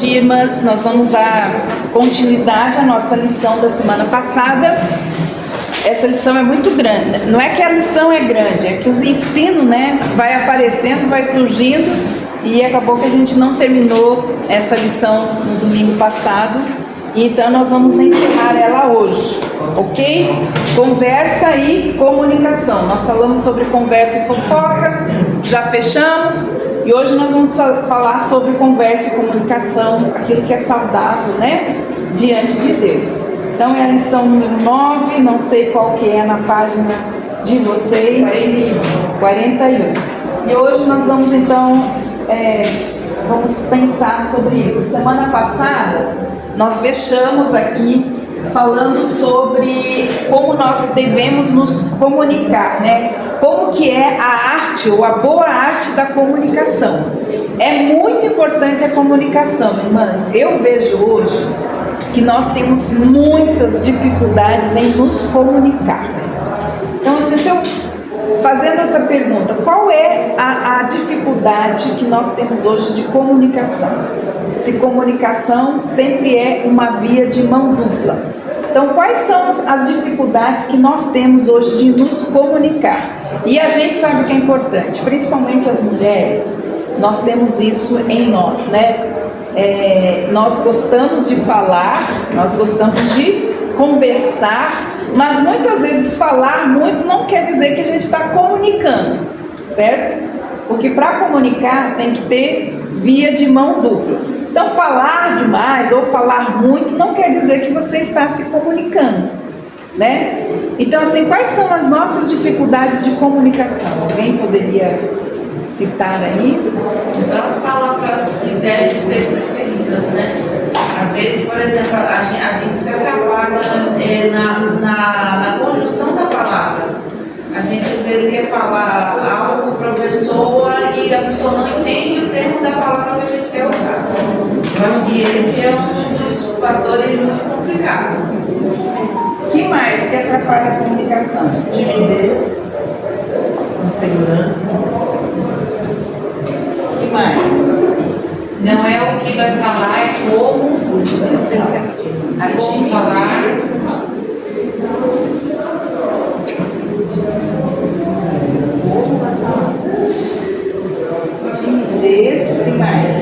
Irmãs, nós vamos dar continuidade à nossa lição da semana passada. Essa lição é muito grande. Não é que a lição é grande, é que o ensino, vai aparecendo, vai surgindo, e acabou que a gente não terminou essa lição no domingo passado. Então nós vamos encerrar ela hoje, ok? Conversa e comunicação. Nós falamos sobre conversa e fofoca, já fechamos. E hoje nós vamos falar sobre conversa e comunicação, aquilo que é saudável, diante de Deus. Então é a lição número 9, não sei qual que é na página de vocês. 41. E hoje nós vamos então, vamos pensar sobre isso. Semana passada nós fechamos aqui falando sobre como nós devemos nos comunicar, Como que é a arte ou a boa arte da comunicação. É muito importante a comunicação, irmãs. Eu vejo hoje que nós temos muitas dificuldades em nos comunicar. Então, assim, se eu fazendo essa pergunta, qual é a dificuldade que nós temos hoje de comunicação? Se comunicação sempre é uma via de mão dupla. Então, quais são as dificuldades que nós temos hoje de nos comunicar? E a gente sabe o que é importante, principalmente as mulheres, nós temos isso em nós, nós gostamos de falar, nós gostamos de conversar, mas muitas vezes falar muito não quer dizer que a gente está comunicando, certo? Porque para comunicar tem que ter via de mão dupla. Então, falar demais ou falar muito não quer dizer que você está se comunicando, Então, assim, quais são as nossas dificuldades de comunicação? Alguém poderia citar aí? As palavras que devem ser preferidas, Às vezes, por exemplo, a gente se atrapalha na conjunção da palavra. A gente às vezes quer falar algo para a pessoa e a pessoa não entende o termo da palavra que a gente quer usar. Eu acho que esse é um dos fatores muito complicados. O que mais que atrapalha a comunicação? Timidez, insegurança. O que mais? Não é o que vai falar, é como falar. Timidez, tem mais?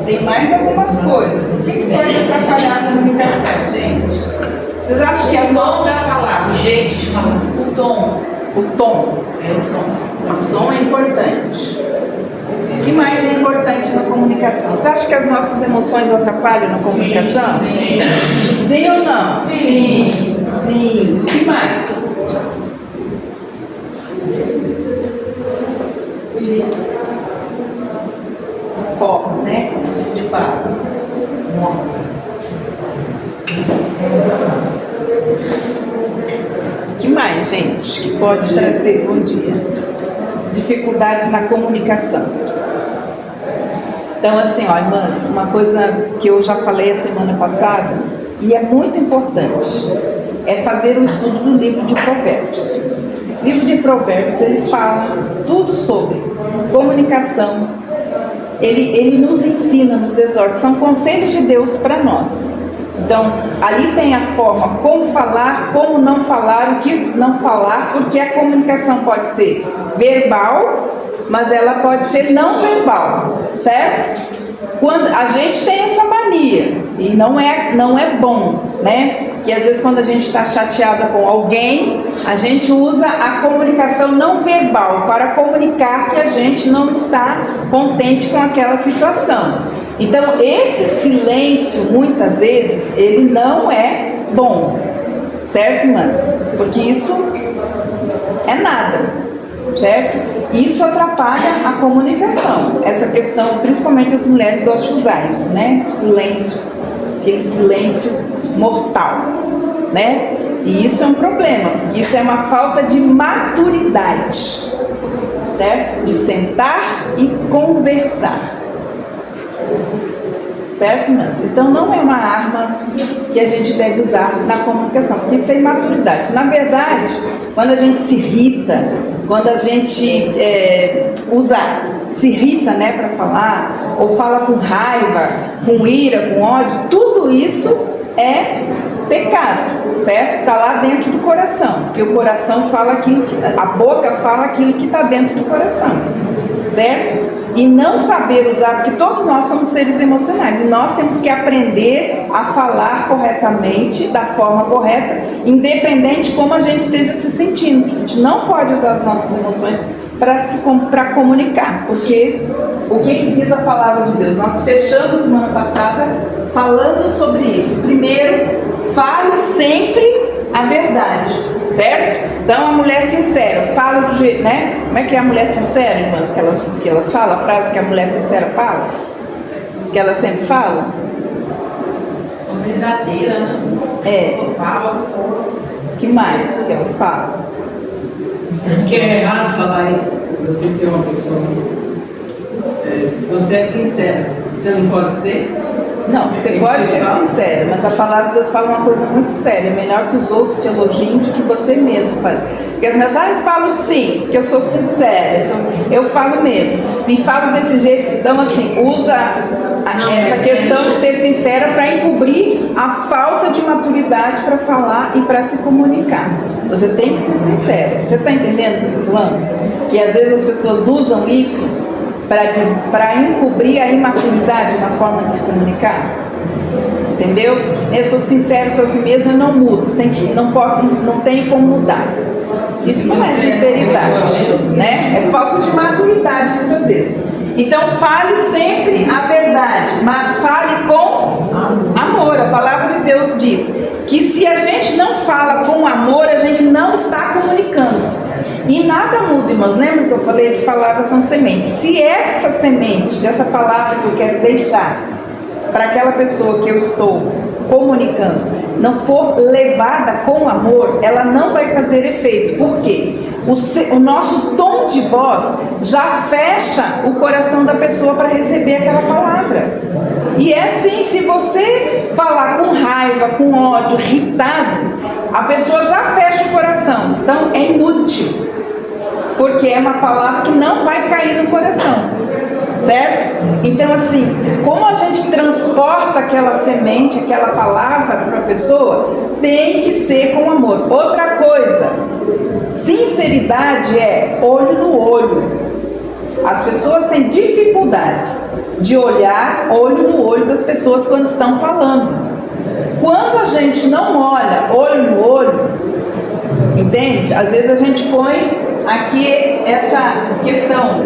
Tem mais algumas coisas. O que pode atrapalhar a comunicação, gente? Vocês acham que as nossas... da palavra, o jeito de falar, o tom. O tom. É o tom. O tom é importante. O que mais é importante na comunicação? Você acha que as nossas emoções atrapalham na comunicação? Sim ou não? Sim. O que mais? Foco, Como a gente fala. O que mais, gente, que pode trazer? Bom dia. Dificuldades na comunicação. Então, assim, irmãs, uma coisa que eu já falei a semana passada, e é muito importante, é fazer o estudo do livro de Provérbios. O livro de Provérbios, ele fala tudo sobre comunicação, ele nos ensina, nos exorta, são conselhos de Deus para nós. Então, ali tem a forma como falar, como não falar, o que não falar, porque a comunicação pode ser verbal, mas ela pode ser não verbal, certo? Quando a gente tem essa mania, e não é bom, Que às vezes quando a gente está chateada com alguém, a gente usa a comunicação não verbal para comunicar que a gente não está contente com aquela situação. Então, esse silêncio, muitas vezes, ele não é bom, certo, irmãs? Porque isso é nada, certo? Isso atrapalha a comunicação. Essa questão, principalmente as mulheres gostam de usar isso, O silêncio, aquele silêncio mortal, E isso é um problema, isso é uma falta de maturidade, certo? De sentar e conversar. Certo, irmãs? Então não é uma arma que a gente deve usar na comunicação, porque isso é imaturidade. Na verdade, quando a gente se irrita, quando a gente se irrita, para falar, ou fala com raiva, com ira, com ódio, tudo isso é pecado, certo? Está lá dentro do coração, porque o coração fala aquilo, a boca fala aquilo que está dentro do coração, certo? E não saber usar, porque todos nós somos seres emocionais e nós temos que aprender a falar corretamente, da forma correta, independente de como a gente esteja se sentindo. A gente não pode usar as nossas emoções para comunicar, porque o que diz a palavra de Deus? Nós fechamos semana passada falando sobre isso. Primeiro, fale sempre a verdade, certo? Então a mulher sincera, fala do jeito, né? Como é que é a mulher sincera, irmãs? Que elas falam, a frase que a mulher sincera fala? Que elas sempre falam? São verdadeiras, né? É. São falas. Que mais que elas falam? Porque é errado falar isso. Você tem uma pessoa. Se você é sincera, você não pode ser? Não, você pode ser sincera, mas a palavra de Deus fala uma coisa muito séria. É melhor que os outros te elogiem do que você mesmo faz. Porque as mulheres eu falo sim, porque eu sou sincera, eu falo mesmo. Me falo desse jeito. Então, assim, usa essa questão de ser sincera para encobrir a falta de maturidade para falar e para se comunicar. Você tem que ser sincera. Você está entendendo o que eu estou falando? E às vezes as pessoas usam isso para encobrir a imaturidade na forma de se comunicar. Entendeu? Eu sou sincero, sou assim mesmo, eu não mudo, não tenho como mudar. Isso não é sinceridade, né? É falta de maturidade muitas vezes. Então fale sempre a verdade, mas fale com amor. A palavra de Deus diz que se a gente não fala com amor, a gente não está comunicando. E nada muda, irmãos. Lembra que eu falei que palavras são sementes? Se essa semente, essa palavra que eu quero deixar para aquela pessoa que eu estou comunicando, não for levada com amor, ela não vai fazer efeito. Por quê? O nosso tom de voz já fecha o coração da pessoa para receber aquela palavra. E é assim, se você falar com raiva, com ódio, irritado, a pessoa já fecha o coração. Então é inútil, porque é uma palavra que não vai cair no coração, certo? Então assim, como a gente transporta aquela semente, aquela palavra para a pessoa, tem que ser com amor. Outra coisa, sinceridade é olho no olho. As pessoas têm dificuldades de olhar olho no olho das pessoas quando estão falando. Quando a gente não olha olho no olho, entende? Às vezes a gente põe aqui essa questão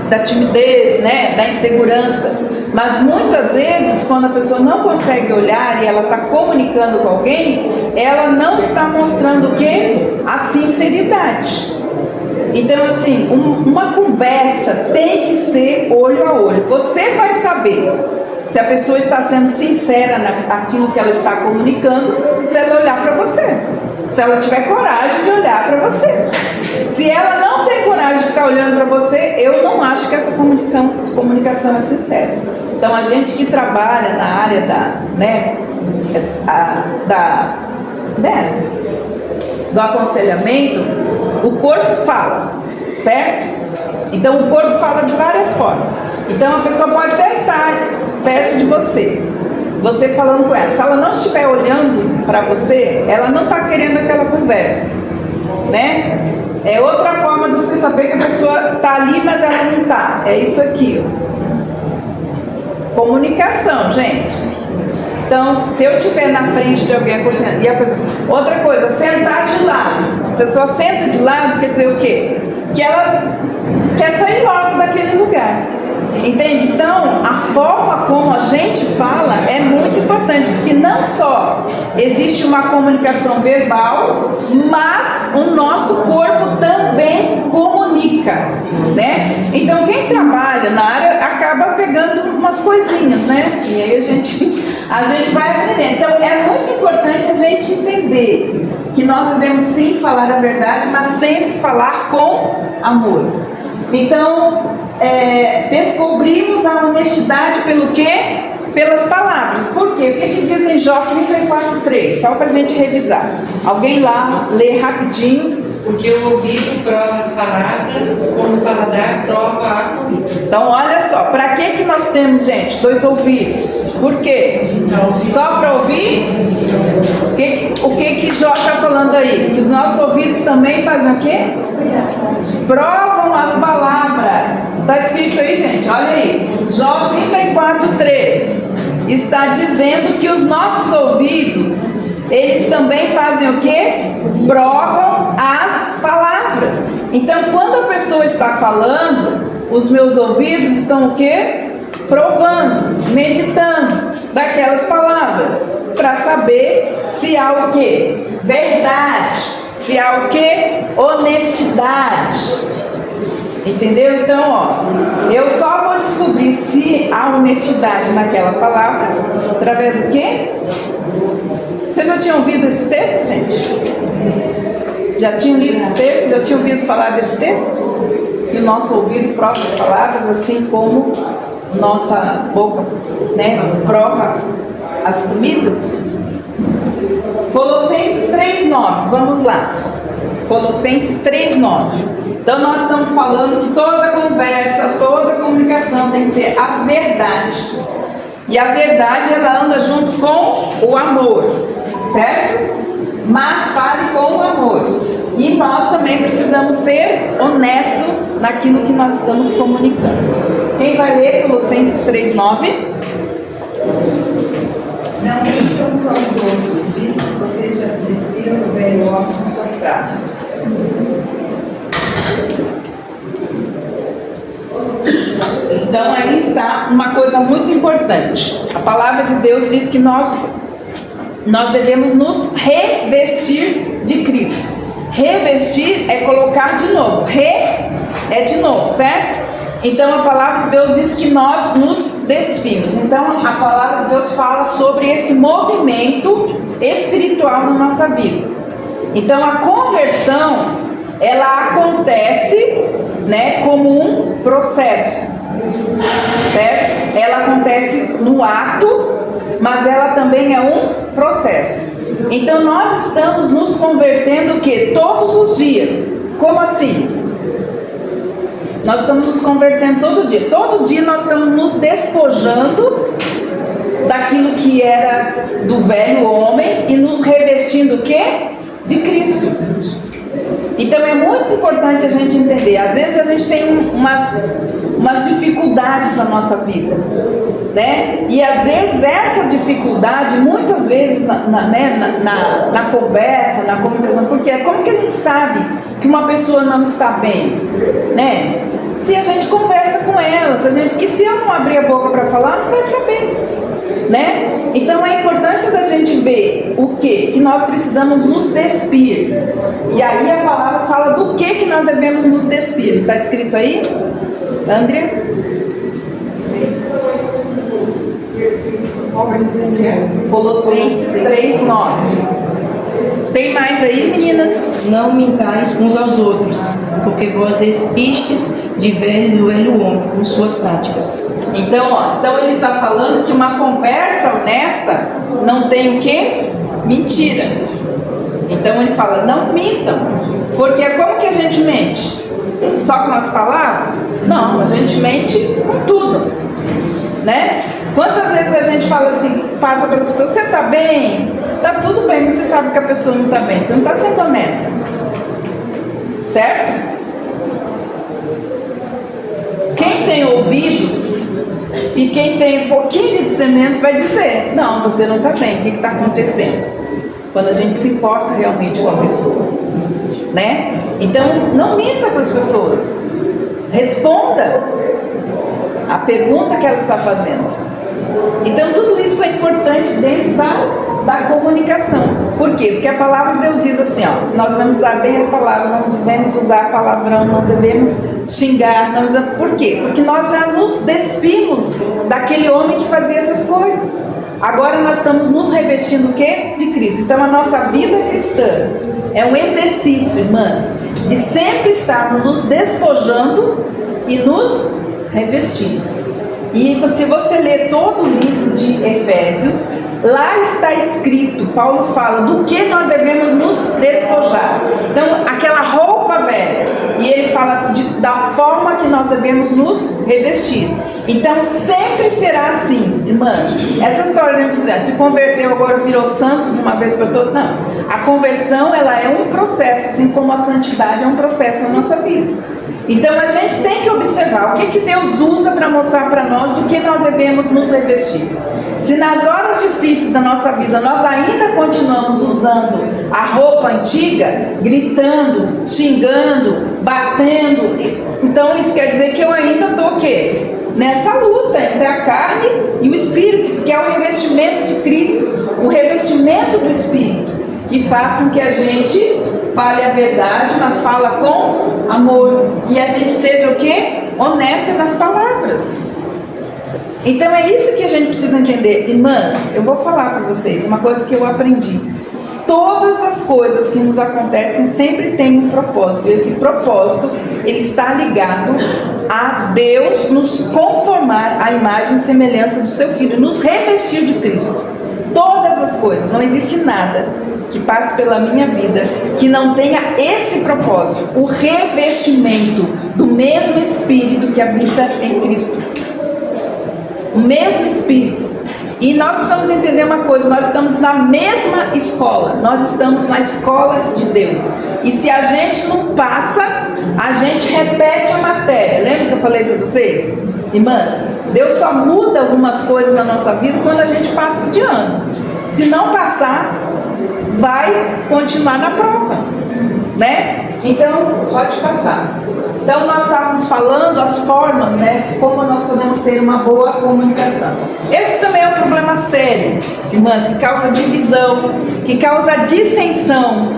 da timidez, né? Da insegurança. Mas muitas vezes, quando a pessoa não consegue olhar e ela está comunicando com alguém, ela não está mostrando o quê? A sinceridade. Então, assim, uma conversa tem que ser olho a olho. Você vai saber se a pessoa está sendo sincera naquilo que ela está comunicando, se ela olhar para você. Se ela tiver coragem de olhar para você. Se ela não tem coragem de ficar olhando para você, eu não acho que essa comunicação é sincera. Então, a gente que trabalha na área do aconselhamento, o corpo fala, certo? Então o corpo fala de várias formas. Então a pessoa pode até estar perto de você, você falando com ela. Se ela não estiver olhando para você, ela não está querendo aquela conversa, né? É outra forma de você saber que a pessoa está ali, mas ela não está. É isso aqui, ó. Comunicação, gente. Então, se eu estiver na frente de alguém e a pessoa... Outra coisa, sentar de lado. A pessoa senta de lado, quer dizer o quê? Que ela quer sair logo daquele lugar. Entende? Então, a forma como a gente fala é muito importante, porque não só existe uma comunicação verbal, mas o nosso corpo também comunica, né? Então, quem trabalha na área acaba pegando umas coisinhas, né? E aí a gente vai aprender. Então, é muito importante a gente entender que nós devemos sim falar a verdade, mas sempre falar com amor. Então, descobrimos a honestidade pelo quê? Pelas palavras. Por quê? O que diz em Jó 34:3? Só para a gente revisar. Alguém lá lê rapidinho Porque o ouvido prova as palavras, como o paladar prova a comida. Então, olha só, para que nós temos, gente, 2 ouvidos? Por quê? Só para ouvir? O que Jó está falando aí? Que os nossos ouvidos também fazem o quê? Provam as palavras. Está escrito aí, gente, olha aí. Jó 34:3 está dizendo que os nossos ouvidos, eles também fazem o quê? Provam as palavras. Então, quando a pessoa está falando, os meus ouvidos estão o quê? Provando, meditando daquelas palavras, para saber se há o quê? Verdade, se há o quê? Honestidade. Entendeu? Então, ó, eu só vou descobrir se há honestidade naquela palavra através do quê? Vocês já tinham ouvido esse texto, gente? Já tinham lido esse texto? Já tinham ouvido falar desse texto? Que o nosso ouvido prova as palavras, assim como nossa boca, né, prova as comidas. Colossenses 3:9, vamos lá. Colossenses 3:9. Então nós estamos falando que toda conversa, toda comunicação tem que ter a verdade. E a verdade, ela anda junto com o amor, certo? Mas fale com o amor. E nós também precisamos ser honestos naquilo que nós estamos comunicando. Quem vai ler Colossenses 3:9? Não estão com outros, visto que vocês já se despiram do velho homem com suas práticas. Então aí está uma coisa muito importante. A palavra de Deus diz que nós devemos nos revestir de Cristo. Revestir é colocar de novo. É de novo, certo? Então a palavra de Deus diz que nós nos despimos. Então a palavra de Deus fala sobre esse movimento espiritual na nossa vida. Então a conversão, ela acontece, né, como um processo, certo? Ela acontece no ato, mas ela também é um processo. Então nós estamos nos convertendo o quê? Todos os dias. Como assim? Nós estamos nos convertendo todo dia. Todo dia nós estamos nos despojando daquilo que era do velho homem e nos revestindo o quê? De Cristo. Então é muito importante a gente entender. Às vezes a gente tem umas dificuldades na nossa vida, né? E às vezes essa dificuldade, muitas vezes na conversa, na comunicação, porque como que a gente sabe que uma pessoa não está bem, né? Se a gente conversa com ela, porque se eu não abrir a boca para falar, não vai saber, né? Então a importância da gente ver o que nós precisamos nos despir. E aí a palavra fala do que nós devemos nos despir. Está escrito aí? André? Colossenses 3:9. Tem mais aí, meninas? Não mintais uns aos outros, porque vós despistes do velho homem com suas práticas. Então ele está falando que uma conversa honesta não tem o quê? Mentira. Então ele fala, não mintam. Porque como que a gente mente? Só com as palavras? Não, a gente mente com tudo, né? Quantas vezes a gente fala assim, passa pela pessoa, você está bem? Está tudo bem, mas você sabe que a pessoa não está bem, você não está sendo honesta, certo? Quem tem ouvidos e quem tem um pouquinho de discernimento vai dizer, não, você não está bem, o que está acontecendo? Quando a gente se importa realmente com a pessoa, né? Então não minta com as pessoas, responda a pergunta que ela está fazendo. Então tudo isso é importante dentro da comunicação. Por quê? Porque a palavra de Deus diz assim, ó, nós devemos usar bem as palavras, não devemos usar palavrão, não devemos xingar, não devemos... Por quê? Porque nós já nos despimos daquele homem que fazia essas coisas. Agora nós estamos nos revestindo o quê? De Cristo. Então a nossa vida cristã é um exercício, irmãs, de sempre estarmos nos despojando e nos revestindo. E se você ler todo o livro de Efésios, lá está escrito, Paulo fala do que nós devemos nos despojar. Então, aquela da forma que nós devemos nos revestir. Então sempre será assim, irmãs. Essa história de se converteu, agora virou santo de uma vez para todas, não. A conversão, ela é um processo, assim como a santidade é um processo na nossa vida. Então a gente tem que observar o que Deus usa para mostrar para nós do que nós devemos nos revestir. Se nas horas difíceis da nossa vida nós ainda continuamos usando a roupa antiga, gritando, xingando, batendo, então isso quer dizer que eu ainda estou o quê? Nessa luta entre a carne e o Espírito, porque é o revestimento de Cristo, o revestimento do Espírito, que faz com que a gente fale a verdade, mas fala com amor, e a gente seja o quê? Honesta nas palavras. Então é isso que a gente precisa entender. Irmãs, eu vou falar para vocês uma coisa que eu aprendi. Todas as coisas que nos acontecem sempre têm um propósito. E esse propósito, ele está ligado a Deus nos conformar à imagem e semelhança do seu Filho, nos revestir de Cristo. Todas as coisas, não existe nada que passe pela minha vida que não tenha esse propósito, o revestimento do mesmo Espírito que habita em Cristo. O mesmo Espírito. E nós precisamos entender uma coisa, nós estamos na mesma escola, nós estamos na escola de Deus. E se a gente não passa, a gente repete a matéria. Lembra que eu falei para vocês? Irmãs, Deus só muda algumas coisas na nossa vida quando a gente passa de ano. Se não passar, vai continuar na prova, né? Então, pode passar. Então, nós estávamos falando as formas, né, de como nós podemos ter uma boa comunicação. Esse também é um problema sério, irmãs, que causa divisão, que causa dissensão.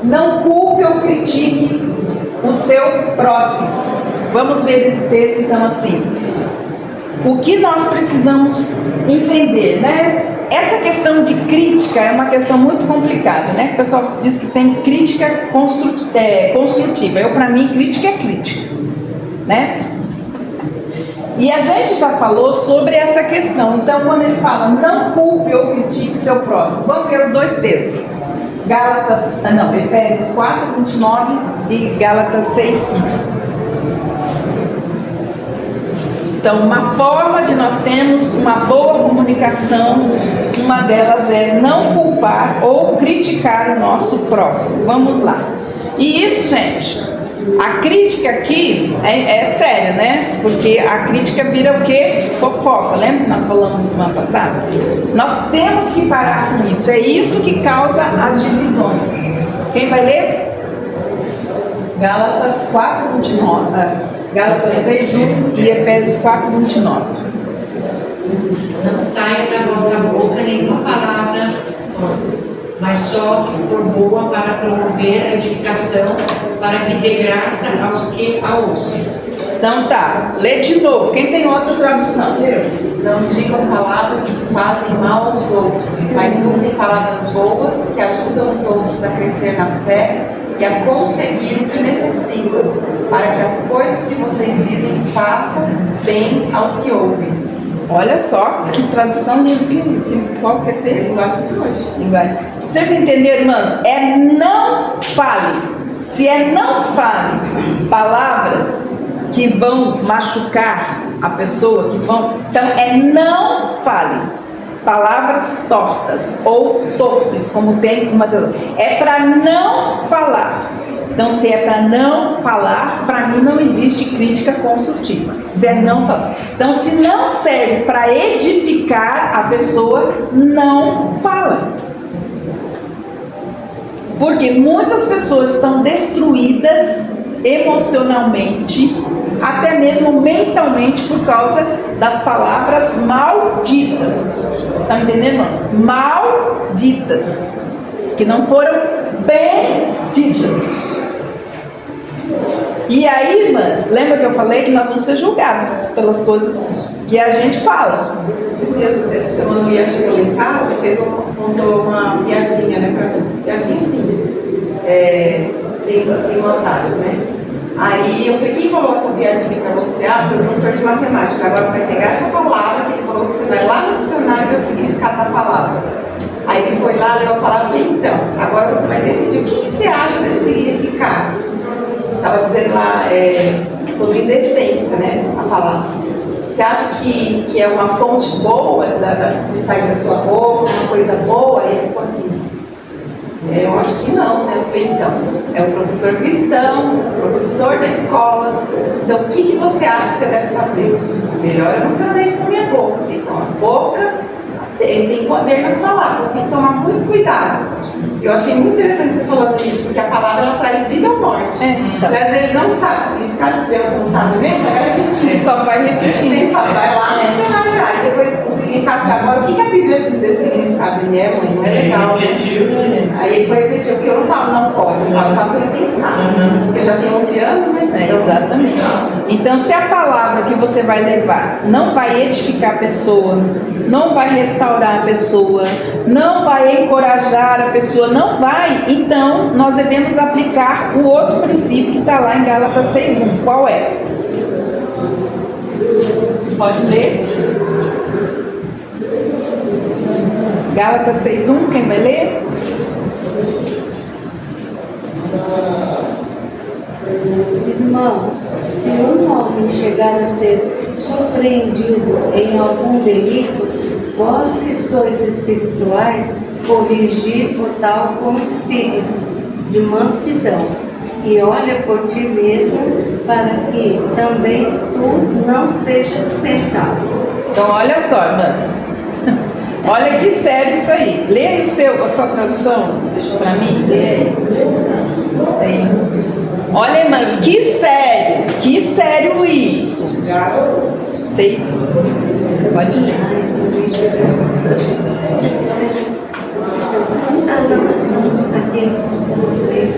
Não culpe ou critique o seu próximo. Vamos ver esse texto, então, assim. O que nós precisamos entender, né? Essa questão de crítica é uma questão muito complicada, né? O pessoal diz que tem crítica construtiva. Para mim, crítica é crítica, né? E a gente já falou sobre essa questão. Então, quando ele fala, não culpe ou critique o seu próximo, vamos ver os dois textos. Efésios 4, 29 e Gálatas 6, 1. Então, uma forma de nós termos uma boa comunicação, uma delas é não culpar ou criticar o nosso próximo. Vamos lá. E isso, gente, a crítica aqui é séria, né? Porque a crítica vira o quê? Fofoca. Lembra que nós falamos na semana passada? Nós temos que parar com isso. É isso que causa as divisões. Quem vai ler? Gálatas 4, 29. Gálatas 6, 1 e Efésios 4, 29. Não saia da vossa boca nenhuma palavra, mas só que for boa para promover a edificação, para que dê graça aos que a ouvem. Então tá, lê de novo. Quem tem outra tradução? Não digam palavras que fazem mal aos outros, mas usem palavras boas que ajudam os outros a crescer na fé e a conseguir o que necessitam, para que as coisas que vocês dizem façam bem aos que ouvem. Olha só que tradução qual quer ser? Linguagem de hoje. Linguagem. Vocês entenderam, irmãs? Não fale. Se não fale palavras que vão machucar a pessoa, então não fale palavras tortas ou torpes, como tem uma tradução. É para não falar. Então, se é para não falar, para mim não existe crítica construtiva. Se é não falar. Então, se não serve para edificar a pessoa, não fala. Porque muitas pessoas estão destruídas emocionalmente, até mesmo mentalmente, por causa das palavras malditas. Estão entendendo, irmãs? Malditas. Que não foram bem ditas. E aí, irmãs, lembra que eu falei que nós vamos ser julgadas pelas coisas que a gente fala? Esses dias, essa semana, o Ian chegou lá em casa e contou uma piadinha, né, pra mim. Piadinha, sim. Sem vontade, né? Aí eu falei, quem falou essa piadinha pra você? Foi o professor de matemática. Agora você vai pegar essa palavra que ele falou que você vai lá no dicionário ver o significado da palavra. Aí ele foi lá, leu a palavra e falei, então, agora você vai decidir o que você acha desse significado. estava dizendo lá sobre indecência, né? A palavra. Você acha que é uma fonte boa de sair da sua boca, uma coisa boa? E ele ficou assim. Eu acho que não, né? Eu falei, então, é um professor cristão, professor da escola. Então, o que você acha que você deve fazer? Melhor eu não trazer isso para minha boca. Então, a boca tem poder nas palavras, tem que tomar muito cuidado. Eu achei muito interessante você falando isso, porque a palavra ela traz vida ou morte. Então. Às vezes ele não sabe o significado, a criança não sabe mesmo, vai repetir. Ele só vai repetir. Sempre fala, vai lá no dicionário lá, e depois o significado. Agora, o que a Bíblia diz desse significado? Ele é, mãe, não é legal. Aí ele foi repetir, porque eu não falo não pode, eu faço ele pensar. Porque eu já tenho 11 anos, né? Exatamente. Então, se a palavra que você vai levar não vai edificar a pessoa, não vai restaurar a pessoa, não vai encorajar a pessoa, não vai, então nós devemos aplicar o outro princípio que está lá em Gálatas 6:1. Qual é? Pode ler? Gálatas 6:1, quem vai ler? Irmãos, se um homem chegar a ser surpreendido em algum delito, vós que sois espirituais, corrigi o tal com espírito de mansidão, e olha por ti mesmo, para que também tu não sejas tentado. Então, olha só, irmãs. Olha que sério isso aí. Lê aí a sua tradução. Deixa para mim. Lê aí. Olha, irmãs, que sério isso. 6. Pode ler.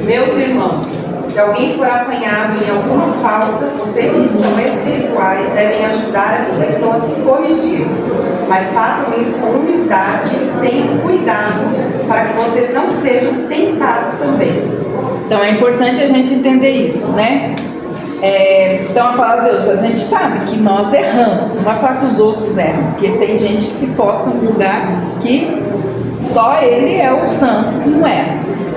Meus irmãos, se alguém for apanhado em alguma falta, vocês que são espirituais devem ajudar essa pessoa a se corrigir. Mas façam isso com humildade e tenham cuidado para que vocês não sejam tentados também. Então é importante a gente entender isso, né? Então a palavra de Deus, a gente sabe que nós erramos, não vai falar que os outros erram, porque tem gente que se posta num lugar que só ele é o santo, não é.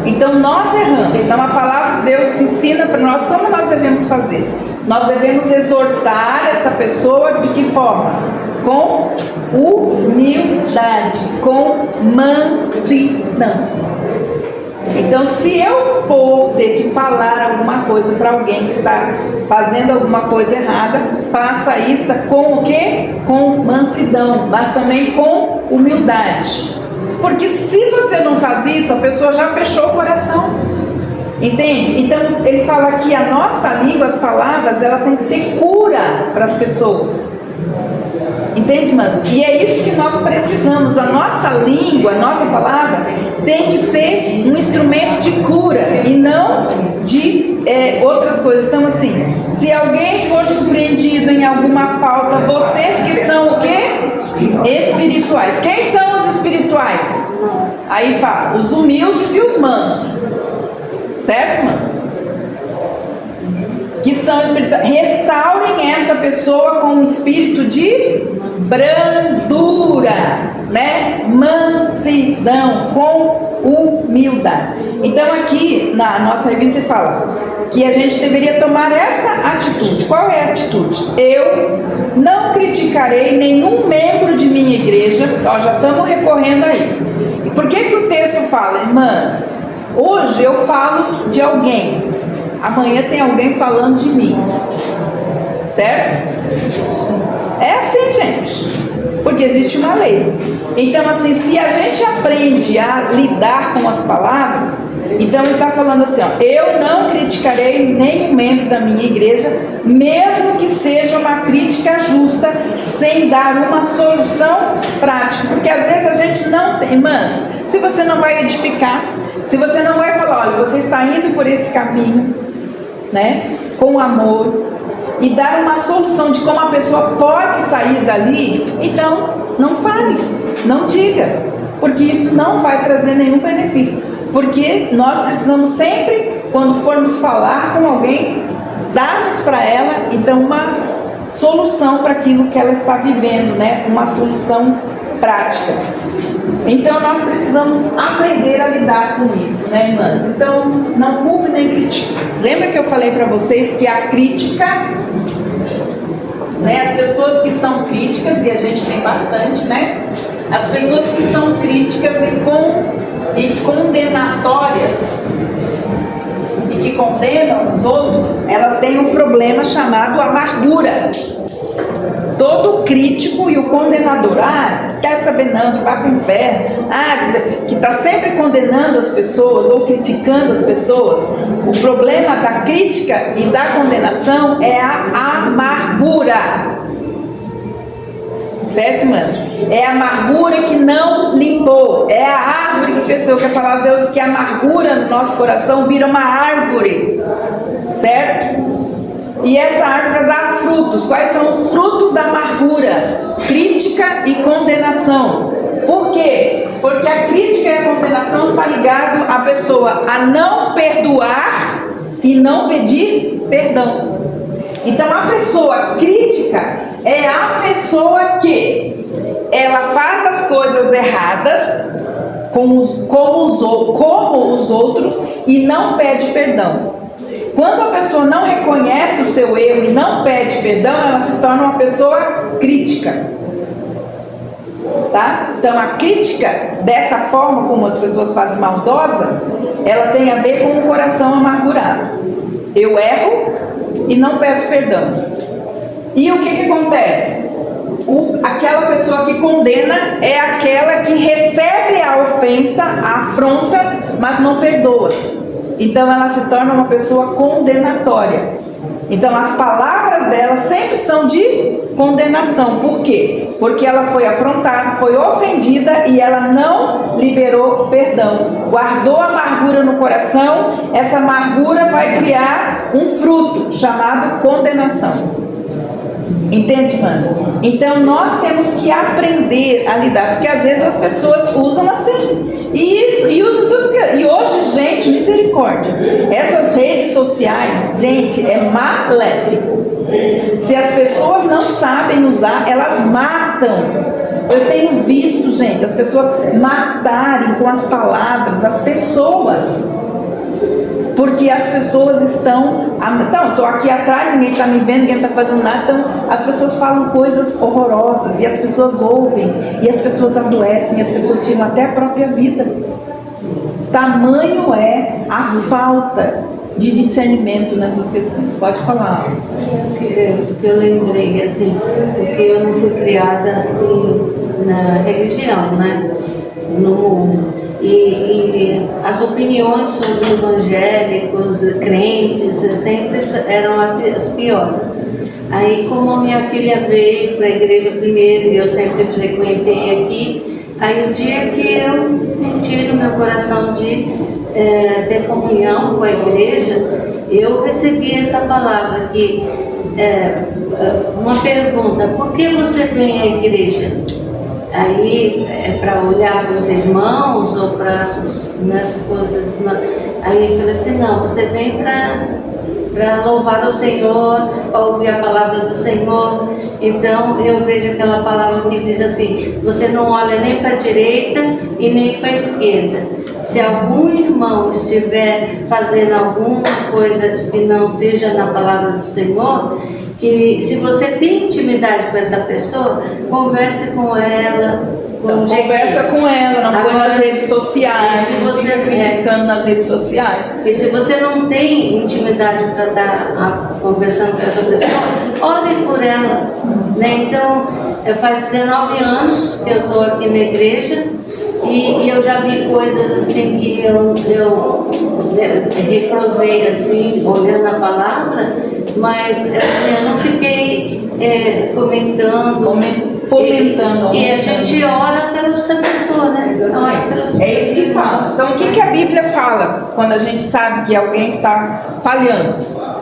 Então nós erramos, então a palavra de Deus ensina para nós como nós devemos fazer. Nós devemos exortar essa pessoa de que forma? Com humildade, com mansidão. Então, se eu for ter que falar alguma coisa para alguém que está fazendo alguma coisa errada, faça isso com o quê? Com mansidão, mas também com humildade. Porque se você não faz isso, a pessoa já fechou o coração. Entende? Então, ele fala que a nossa língua, as palavras, ela tem que ser cura para as pessoas. Entende, irmãs? E é isso que nós precisamos. A nossa língua, a nossa palavra tem que ser um instrumento de cura e não de outras coisas. Então, assim, se alguém for surpreendido em alguma falta, vocês que são o quê? Espirituais. Quem são os espirituais? Aí fala, os humildes e os mansos. Certo, irmãs? Que são espirituais. Restaurem essa pessoa com um espírito de brandura, né? Mansidão, com humildade. Então aqui na nossa revista fala que a gente deveria tomar essa atitude. Qual é a atitude? Eu não criticarei nenhum membro de minha igreja. Nós já estamos recorrendo aí. E por que o texto fala, irmãs? Hoje eu falo de alguém, amanhã tem alguém falando de mim, certo? É assim, gente, porque existe uma lei. Então, assim, se a gente aprende a lidar com as palavras, então ele está falando assim, ó, eu não criticarei nenhum membro da minha igreja, mesmo que seja uma crítica justa, sem dar uma solução prática, porque às vezes a gente não tem, irmãs, se você não vai edificar, se você não vai falar, olha, você está indo por esse caminho, né, com amor, e dar uma solução de como a pessoa pode sair dali, então não fale, não diga, porque isso não vai trazer nenhum benefício, porque nós precisamos sempre, quando formos falar com alguém, darmos para ela, então, uma solução para aquilo que ela está vivendo, né, uma solução prática. Então nós precisamos aprender a lidar com isso, né, irmãs? Então, não culpe nem critique. Lembra que eu falei para vocês que a crítica, né, as pessoas que são críticas, e a gente tem bastante, né? As pessoas que são críticas e condenatórias, e que condenam os outros, elas têm um problema chamado amargura. Todo crítico e o condenador, quer saber não, que vai para o inferno, que está sempre condenando as pessoas ou criticando as pessoas, o problema da crítica e da condenação é a amargura. Certo, irmãs? É a amargura que não limpou, é a árvore que cresceu, que a palavra de Deus, que a amargura no nosso coração vira uma árvore, certo? E essa árvore dá frutos. Quais são os frutos da amargura? Crítica e condenação. Por quê? Porque a crítica e a condenação está ligado à pessoa a não perdoar e não pedir perdão. Então a pessoa crítica é a pessoa que ela faz as coisas erradas como os outros e não pede perdão. Quando a pessoa não reconhece o seu erro e não pede perdão, ela se torna uma pessoa crítica. Tá? Então a crítica, dessa forma como as pessoas fazem maldosa, ela tem a ver com o coração amargurado. Eu erro e não peço perdão. E o que acontece? Aquela pessoa que condena é aquela que recebe a ofensa, a afronta, mas não perdoa. Então ela se torna uma pessoa condenatória. Então as palavras dela sempre são de condenação. Por quê? Porque ela foi afrontada, foi ofendida e ela não liberou perdão. Guardou amargura no coração, essa amargura vai criar um fruto chamado condenação. Entende, irmãs? Então nós temos que aprender a lidar, porque às vezes as pessoas usam assim. E usam tudo que... E hoje, gente, misericórdia, essas redes sociais, gente, é maléfico. Se as pessoas não sabem usar, elas matam. Eu tenho visto, gente, as pessoas matarem com as palavras as pessoas. Porque as pessoas estão... Então, eu estou aqui atrás, ninguém está me vendo, ninguém está fazendo nada. Então, as pessoas falam coisas horrorosas. E as pessoas ouvem. E as pessoas adoecem. E as pessoas tiram até a própria vida. Tamanho é a falta de discernimento nessas questões. Pode falar. Que eu lembrei, assim, porque eu não fui criada na religião, né? No mundo. E as opiniões sobre evangélicos, crentes, sempre eram as piores. Aí, como a minha filha veio para a igreja primeiro e eu sempre frequentei aqui, aí o dia que eu senti no meu coração de ter comunhão com a igreja, eu recebi essa palavra que uma pergunta: por que você vem à igreja? Aí é para olhar para os irmãos ou para as coisas. Aí eu falei assim: não, você vem para louvar o Senhor, para ouvir a palavra do Senhor. Então eu vejo aquela palavra que diz assim: você não olha nem para a direita e nem para a esquerda. Se algum irmão estiver fazendo alguma coisa que não seja na palavra do Senhor, que se você tem intimidade com essa pessoa, converse com ela. Então, conversa com ela, não põe nas redes sociais, se você fica criticando nas redes sociais. E se você não tem intimidade para estar conversando com essa pessoa, ore por ela. Né? Então, faz 19 anos que eu estou aqui na igreja e eu já vi coisas assim que eu reprovei assim, olhando a palavra, mas assim, eu não fiquei fomentando. E a gente ora pela essa pessoa, né? Ora pelas é isso que fala. Então, o que a Bíblia fala quando a gente sabe que alguém está falhando,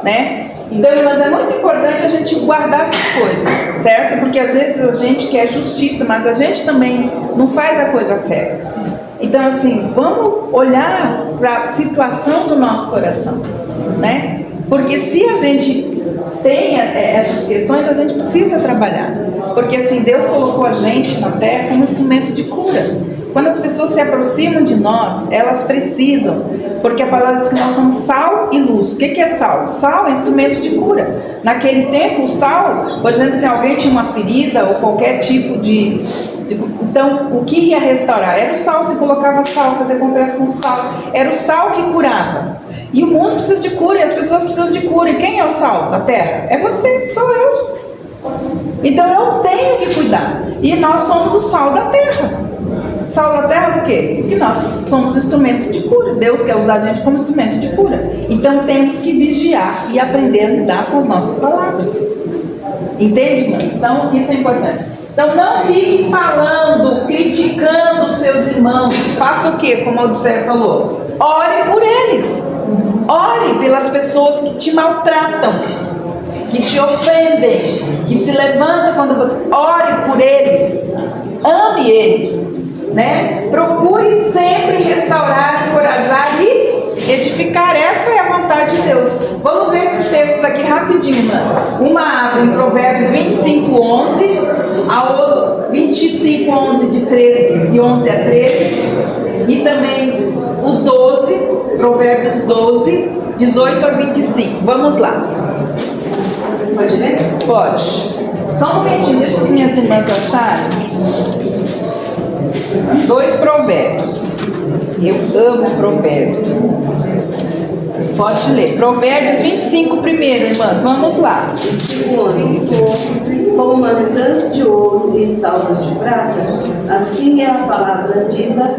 né? Então, mas é muito importante a gente guardar essas coisas, certo? Porque às vezes a gente quer justiça, mas a gente também não faz a coisa certa. Então, assim, vamos olhar para a situação do nosso coração, né? Porque se a gente tem essas questões, a gente precisa trabalhar. Porque assim, Deus colocou a gente na terra como instrumento de cura. Quando as pessoas se aproximam de nós, elas precisam, porque a palavra diz que nós somos sal e luz. O que é sal? Sal é instrumento de cura. Naquele tempo, o sal, por exemplo, se alguém tinha uma ferida ou qualquer tipo de... Então, o que ia restaurar? Era o sal, se colocava sal, fazer compressa com sal. Era o sal que curava. E o mundo precisa de cura, e as pessoas precisam de cura. E quem é o sal da terra? É você, sou eu. Então eu tenho que cuidar. E nós somos o sal da terra. Sal da terra por quê? Porque nós somos instrumento de cura. Deus quer usar a gente como instrumento de cura. Então temos que vigiar e aprender a lidar com as nossas palavras. Entende, irmãs? Então isso é importante. Então não fique falando, criticando os seus irmãos. Faça o quê? Como a Odisseia falou. Ore por eles. Ore pelas pessoas que te maltratam, que te ofendem, que se levantam quando você... Ore por eles. Ame eles. Né? Procure sempre restaurar, encorajar e edificar. Essa é a vontade de Deus. Vamos ver esses textos aqui rapidinho, irmãs. Uma abre em Provérbios 25:11, a outra 25:11 de 11 a 13, e também o 12, Provérbios 12, 18 a 25. Vamos lá. Pode ler? Pode. Só um momentinho, deixa as minhas irmãs acharem. 2 provérbios. Eu amo provérbios. Pode ler. Provérbios 25 primeiro, irmãs. Vamos lá. Como maçãs de ouro e salvas de prata, assim é a palavra dita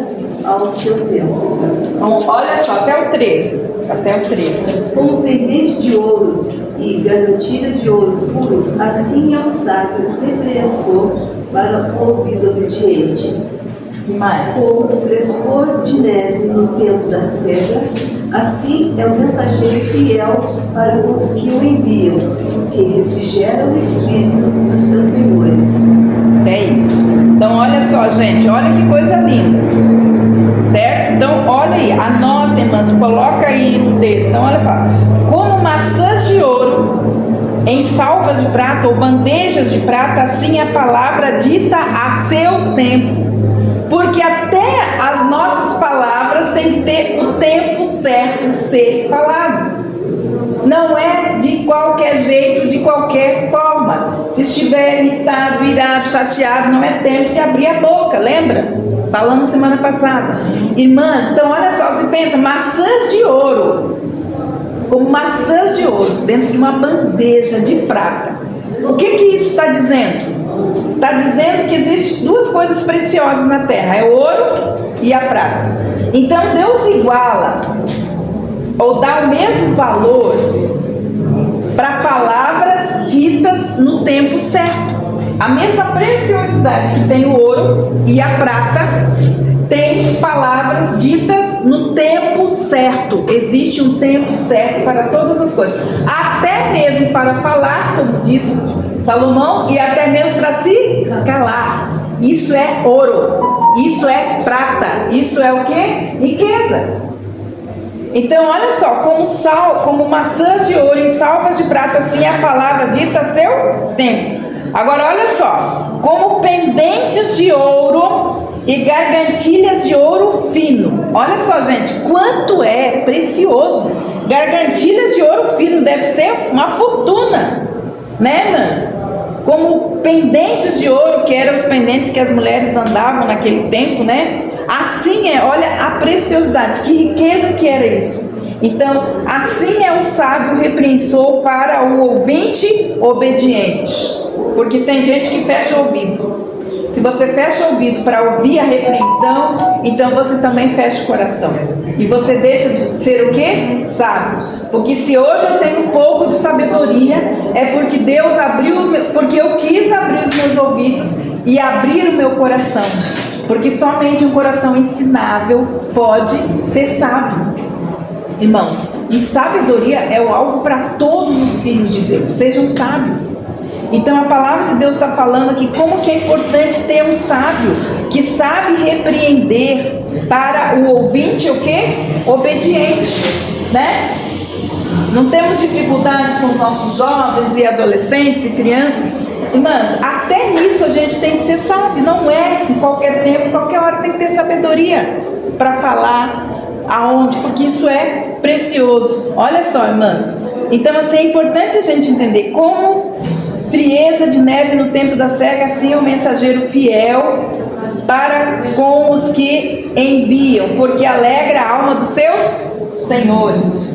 ao seu tempo. Então, olha só, até o 13. Até o 13. Como pendente de ouro e gargantilhas de ouro puro, assim é o sábio repreensor para o ouvido obediente. Que mais? Como o frescor de neve no tempo da cega, assim é o mensageiro fiel para os que o enviam, que refrigera o espírito dos seus senhores. Bem, então olha só, gente, olha que coisa linda, certo? Então olha aí, anota, irmãs, coloca aí no texto. Então olha lá, como maçãs de ouro em salvas de prata ou bandejas de prata, assim é a palavra dita a seu tempo. Porque até as nossas palavras têm que ter o tempo certo de ser falado. Não é de qualquer jeito, de qualquer forma. Se estiver irritado, irado, chateado, não é tempo de abrir a boca, lembra? Falamos semana passada. Irmãs, então olha só, se pensa, maçãs de ouro, como maçãs de ouro, dentro de uma bandeja de prata. O que isso está dizendo? Está dizendo que existem duas coisas preciosas na terra, é o ouro e a prata. Então Deus iguala ou dá o mesmo valor para palavras ditas no tempo certo. A mesma preciosidade que tem o ouro e a prata, tem palavras ditas no tempo certo. Existe um tempo certo para todas as coisas, até mesmo para falar, como disse Salomão, e até mesmo para se calar. Isso é ouro, isso é prata, isso é o que? Riqueza. Então olha só, como maçãs de ouro em salvas de prata, assim é a palavra dita a seu tempo. Agora olha só, como pendentes de ouro e gargantilhas de ouro fino. Olha só, gente, quanto é precioso. Gargantilhas de ouro fino deve ser uma fortuna, né, irmãs? Como pendentes de ouro, que eram os pendentes que as mulheres andavam naquele tempo, né? Assim é, olha a preciosidade, que riqueza que era isso. Então, assim é o sábio repreensor para o ouvinte obediente. Porque tem gente que fecha o ouvido. Se você fecha o ouvido para ouvir a repreensão, então você também fecha o coração. E você deixa de ser o quê? Sábio. Porque se hoje eu tenho um pouco de sabedoria, é porque Deus abriu porque eu quis abrir os meus ouvidos e abrir o meu coração. Porque somente um coração ensinável pode ser sábio. Irmãos, e sabedoria é o alvo para todos os filhos de Deus. Sejam sábios. Então a palavra de Deus está falando aqui como que é importante ter um sábio que sabe repreender para o ouvinte o quê? Obediente, né? Não temos dificuldades com os nossos jovens e adolescentes e crianças irmãs, até nisso a gente tem que ser sábio. Não é em qualquer tempo, qualquer hora tem que ter sabedoria para falar aonde, porque isso é precioso. Olha só, irmãs. Então, assim, é importante a gente entender como frieza de neve no tempo da cega, assim é o mensageiro fiel para com os que enviam, porque alegra a alma dos seus senhores.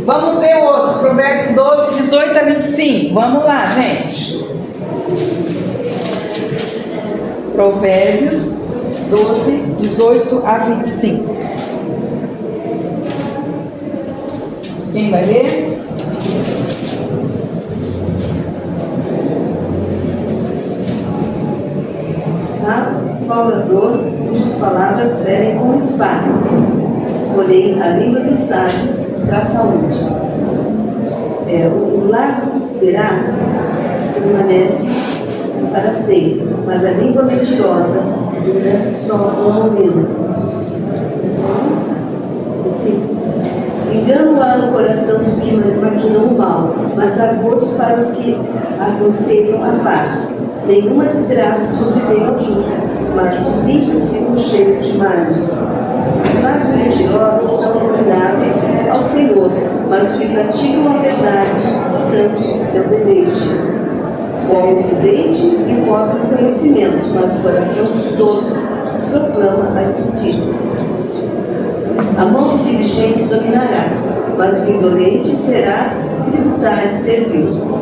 Vamos ver o outro, Provérbios 12, 18 a 25. Vamos lá, gente. Provérbios 12, 18 a 25. Quem vai ler? Falador cujas palavras ferem com espada, porém a língua dos sábios traz saúde. O largo veraz permanece para sempre, mas a língua mentirosa dura só um momento. Sim. Engano há no coração dos que maquinam o mal, mas há gozo para os que aconselham a paz. Nenhuma desgraça sobrevém ao justo, mas os ímpios ficam cheios de males. Os lábios mentirosos são abomináveis ao Senhor, mas os que praticam a verdade são o seu deleite. Fome o prudente e cobre o conhecimento, mas o coração dos tolos proclama a justiça. A mão dos diligentes dominará, mas o indolente será tributário servil.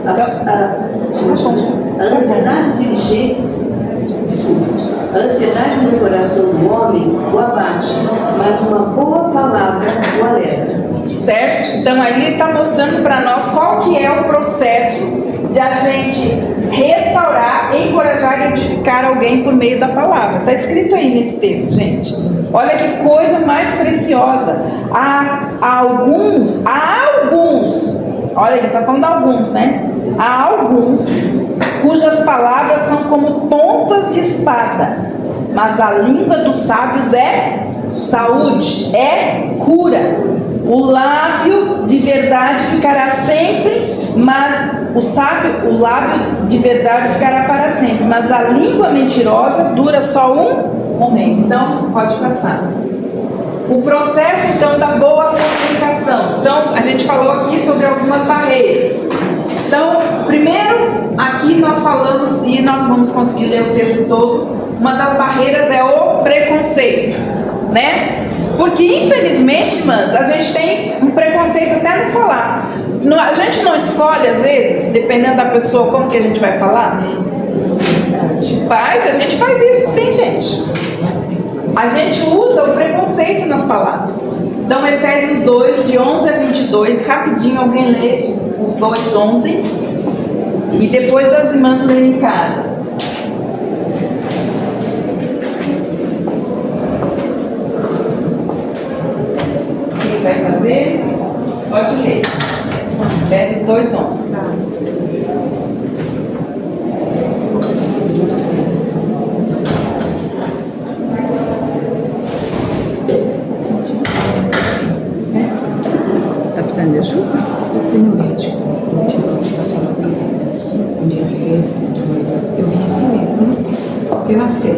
A ansiedade de diligentes, a ansiedade no coração do homem o abate, mas uma boa palavra o alegra. Certo? Então aí ele está mostrando para nós qual que é o processo de a gente restaurar, encorajar e edificar alguém por meio da palavra. Está escrito aí nesse texto, gente. Olha que coisa mais preciosa. Há alguns, olha, ele está falando de alguns, né? Há alguns cujas palavras são como pontas de espada, mas a língua dos sábios é saúde, é cura. O lábio de verdade ficará sempre, mas o lábio de verdade ficará para sempre, mas a língua mentirosa dura só um momento. Então, pode passar. O processo, então, da boa comunicação. Então, a gente falou aqui sobre algumas barreiras. Então, primeiro, aqui nós falamos, e nós vamos conseguir ler o texto todo, uma das barreiras é o preconceito, né? Porque, infelizmente, irmãs, a gente tem um preconceito até no falar. A gente não escolhe, às vezes, dependendo da pessoa, como que a gente vai falar. A gente faz isso sim, gente. A gente usa o preconceito nas palavras. Então, Efésios 2, de 11 a 22, rapidinho, alguém lê o 2, 11, e depois as irmãs lêem em casa. Quem vai fazer? Pode ler. Efésios 2, 11. Tá precisando de ajuda? Eu fui no médico, não tinha como passar um dia mas eu vim assim mesmo, pela fé.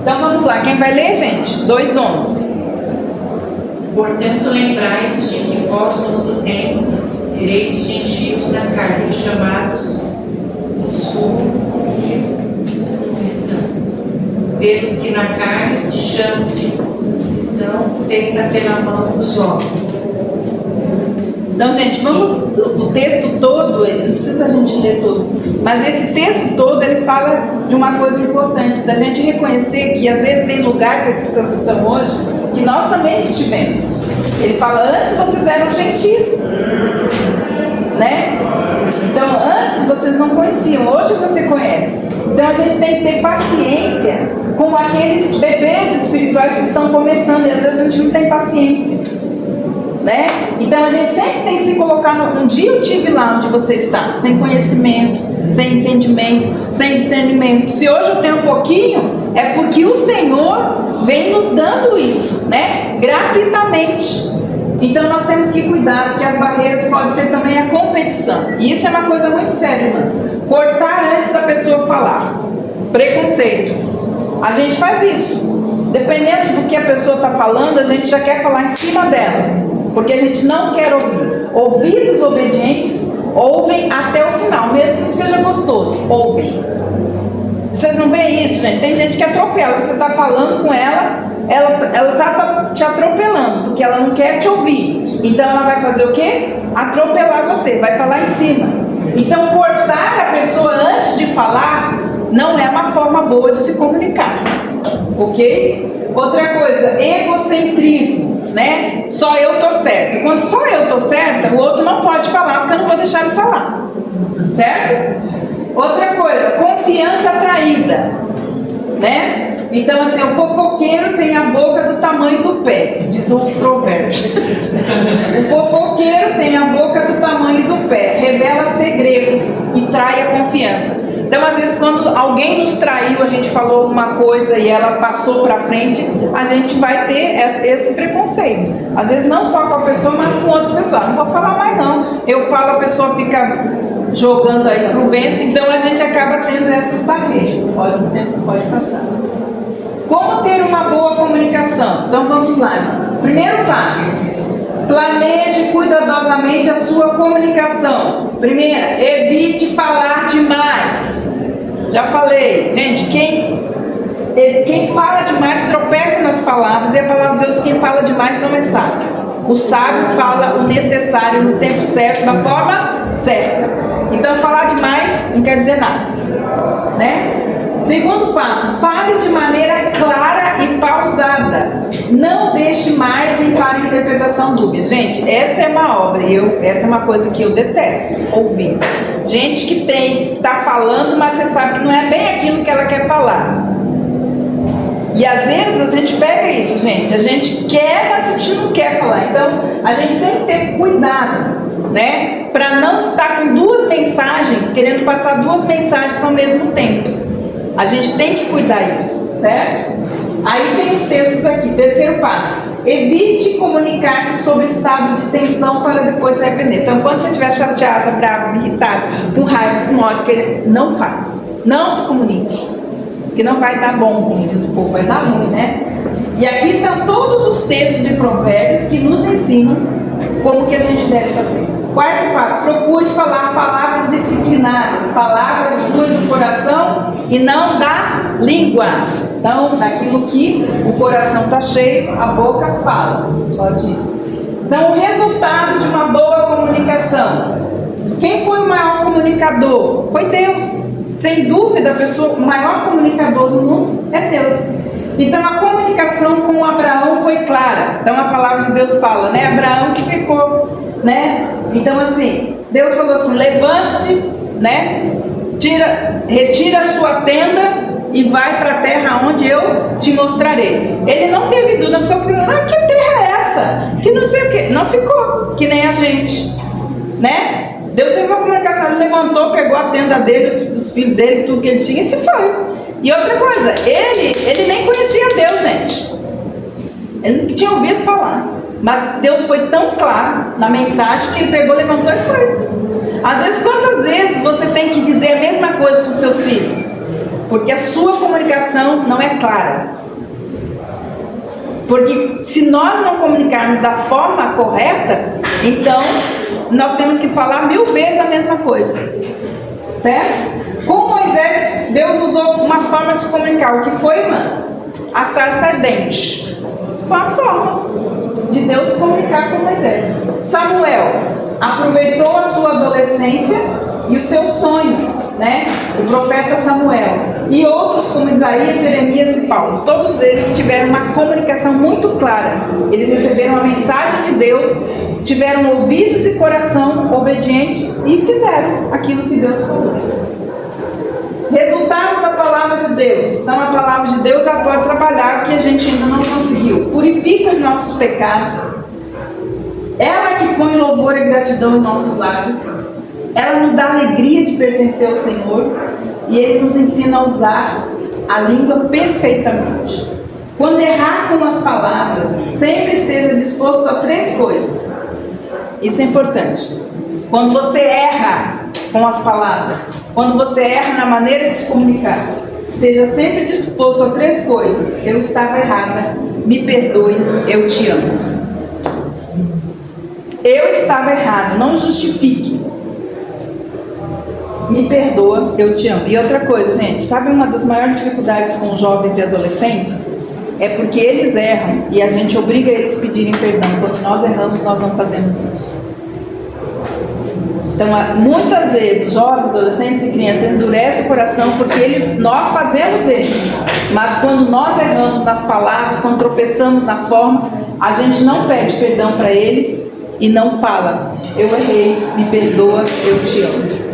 Então vamos lá, quem vai ler, gente? 2:11. Portanto, lembrai-vos de que vós, no outro tempo, ereis gentios na carne, chamados incircuncisão, pelos que na carne se chamam circuncisão feita pela mão dos homens. Então, gente, vamos, o texto todo, não precisa a gente ler todo, mas esse texto todo, ele fala de uma coisa importante, da gente reconhecer que às vezes tem lugar que as pessoas estão hoje, que nós também estivemos. Ele fala, antes vocês eram gentis, né? Então, antes vocês não conheciam, hoje você conhece. Então, a gente tem que ter paciência com aqueles bebês espirituais que estão começando, e às vezes a gente não tem paciência, né? Então, a gente sempre tem que se colocar um dia eu estive lá onde você está, sem conhecimento, sem entendimento, sem discernimento. Se hoje eu tenho um pouquinho, é porque o Senhor vem nos dando isso, né? Gratuitamente. Então nós temos que cuidar, porque as barreiras podem ser também a competição. E isso é uma coisa muito séria, irmãs. Cortar antes da pessoa falar. Preconceito. A gente faz isso. Dependendo do que a pessoa está falando, a gente já quer falar em cima dela. Porque a gente não quer ouvir. Ouvidos obedientes ouvem até o final, mesmo que não seja gostoso. Ouvem. Vocês não veem isso, gente? Tem gente que atropela. Você está falando com ela está te atropelando, porque ela não quer te ouvir. Então ela vai fazer o quê? Atropelar você, vai falar em cima. Então cortar a pessoa antes de falar não é uma forma boa de se comunicar, ok? Outra coisa, egocentrismo, né? Só eu tô certa. Quando só eu tô certa, o outro não pode falar, porque eu não vou deixar ele falar, certo? Outra coisa, confiança traída, né? Então assim, o fofoqueiro tem a boca do tamanho do pé, diz o provérbio. O fofoqueiro tem a boca do tamanho do pé, revela segredos e trai a confiança. Então às vezes quando alguém nos traiu, a gente falou alguma coisa e ela passou para frente, a gente vai ter esse preconceito. Às vezes não só com a pessoa, mas com outras pessoas. Não vou falar mais não. Eu falo, a pessoa fica jogando aí pro vento, então a gente acaba tendo essas barreiras. O tempo pode passar. Como ter uma boa comunicação? Então vamos lá, irmãos. Primeiro passo. Planeje cuidadosamente a sua comunicação. Primeira, evite falar demais. Já falei, gente, quem fala demais tropeça nas palavras, e a palavra de Deus, quem fala demais não é sábio. O sábio fala o necessário no tempo certo, da forma certa. Então falar demais não quer dizer nada, né? Segundo passo, fale de maneira clara e pausada. Não deixe margem para interpretação dúbia. Gente, essa é uma obra, essa é uma coisa que eu detesto ouvir. Gente que está falando, mas você sabe que não é bem aquilo que ela quer falar. E às vezes a gente pega isso, gente. A gente quer, mas a gente não quer falar. Então, a gente tem que ter cuidado, né? Para não estar com duas mensagens, querendo passar duas mensagens ao mesmo tempo. A gente tem que cuidar disso, certo? Aí tem os textos aqui. Terceiro passo. Evite comunicar-se sobre estado de tensão para depois se arrepender. Então, quando você estiver chateada, brava, irritada, com raiva, com ódio, não fale. Não se comunique. Porque não vai dar bom, como diz o povo, vai dar ruim, né? E aqui estão todos os textos de provérbios que nos ensinam como que a gente deve fazer. Quarto passo, procure falar palavras disciplinadas, palavras fluem do coração e não da língua. Então, daquilo que o coração está cheio, a boca fala. Pode ir. Então, o resultado de uma boa comunicação. Quem foi o maior comunicador? Foi Deus. Sem dúvida, o maior comunicador do mundo é Deus. Então a comunicação com Abraão foi clara. Então a palavra de Deus fala, né? Abraão que ficou, né? Então assim, Deus falou assim, levante-te, né? Retira a sua tenda e vai para a terra onde eu te mostrarei. Ele não teve dúvida, não ficou perguntando, que terra é essa? Que não sei o que. Não ficou, que nem a gente, né? Deus teve uma comunicação, ele levantou, pegou a tenda dele, os filhos dele, tudo que ele tinha e se foi. E outra coisa, ele nem conhecia Deus, gente. Ele não tinha ouvido falar. Mas Deus foi tão claro na mensagem que ele pegou, levantou e foi. Às vezes, quantas vezes você tem que dizer a mesma coisa para os seus filhos? Porque a sua comunicação não é clara. Porque se nós não comunicarmos da forma correta, então nós temos que falar 1000 vezes a mesma coisa, certo? Com Moisés, Deus usou uma forma de se comunicar. O que foi, irmãs? A sarça ardente. Foi a forma de Deus se comunicar com Moisés. Samuel aproveitou a sua adolescência e os seus sonhos, né? O profeta Samuel. E outros como Isaías, Jeremias e Paulo. Todos eles tiveram uma comunicação muito clara. Eles receberam a mensagem de Deus, tiveram ouvidos e coração obediente e fizeram aquilo que Deus falou. Resultado da palavra de Deus. Então a palavra de Deus ela pode trabalhar o que a gente ainda não conseguiu. Purifica os nossos pecados. Ela que põe louvor e gratidão em nossos lábios. Ela nos dá alegria de pertencer ao Senhor. E Ele nos ensina a usar a língua perfeitamente. Quando errar com as palavras, sempre esteja disposto a 3 coisas. Isso é importante. Quando você erra com as palavras, quando você erra na maneira de se comunicar, esteja sempre disposto a 3 coisas. Eu estava errada, me perdoe, eu te amo. Eu estava errada, não justifique. Me perdoa, eu te amo. E outra coisa, gente, sabe uma das maiores dificuldades com jovens e adolescentes? É porque eles erram e a gente obriga eles a pedirem perdão. Quando nós erramos, nós não fazemos isso. Então, muitas vezes, jovens, adolescentes e crianças endurecem o coração porque nós fazemos eles. Mas quando nós erramos nas palavras, quando tropeçamos na forma, a gente não pede perdão para eles e não fala, eu errei, me perdoa, eu te amo.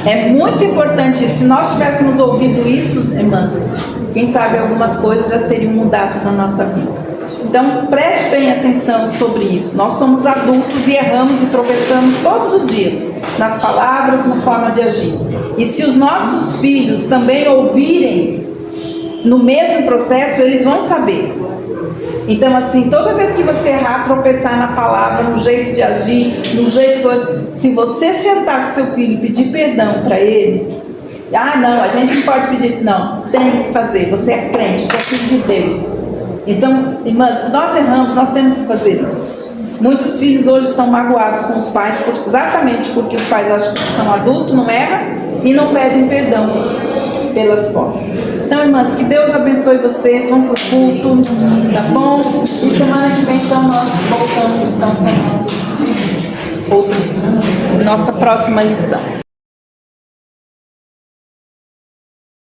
É muito importante isso. Se nós tivéssemos ouvido isso, irmãs, quem sabe algumas coisas já teriam mudado na nossa vida. Então, preste bem atenção sobre isso. Nós somos adultos e erramos e tropeçamos todos os dias, nas palavras, na forma de agir. E se os nossos filhos também ouvirem no mesmo processo, eles vão saber. Então, assim, toda vez que você errar, tropeçar na palavra, no jeito de agir, no jeito de... Se você sentar com seu filho e pedir perdão para ele, não, a gente não pode pedir, não, tem que fazer, você é crente, você é filho de Deus. Então, irmãs, se nós erramos, nós temos que fazer isso. Muitos filhos hoje estão magoados com os pais, exatamente porque os pais acham que são adultos, não erram e não pedem perdão pelas formas. Então, irmãs, que Deus abençoe vocês, vão para o culto, tá bom? E semana que vem, então, nós voltamos então, com a nossa próxima lição.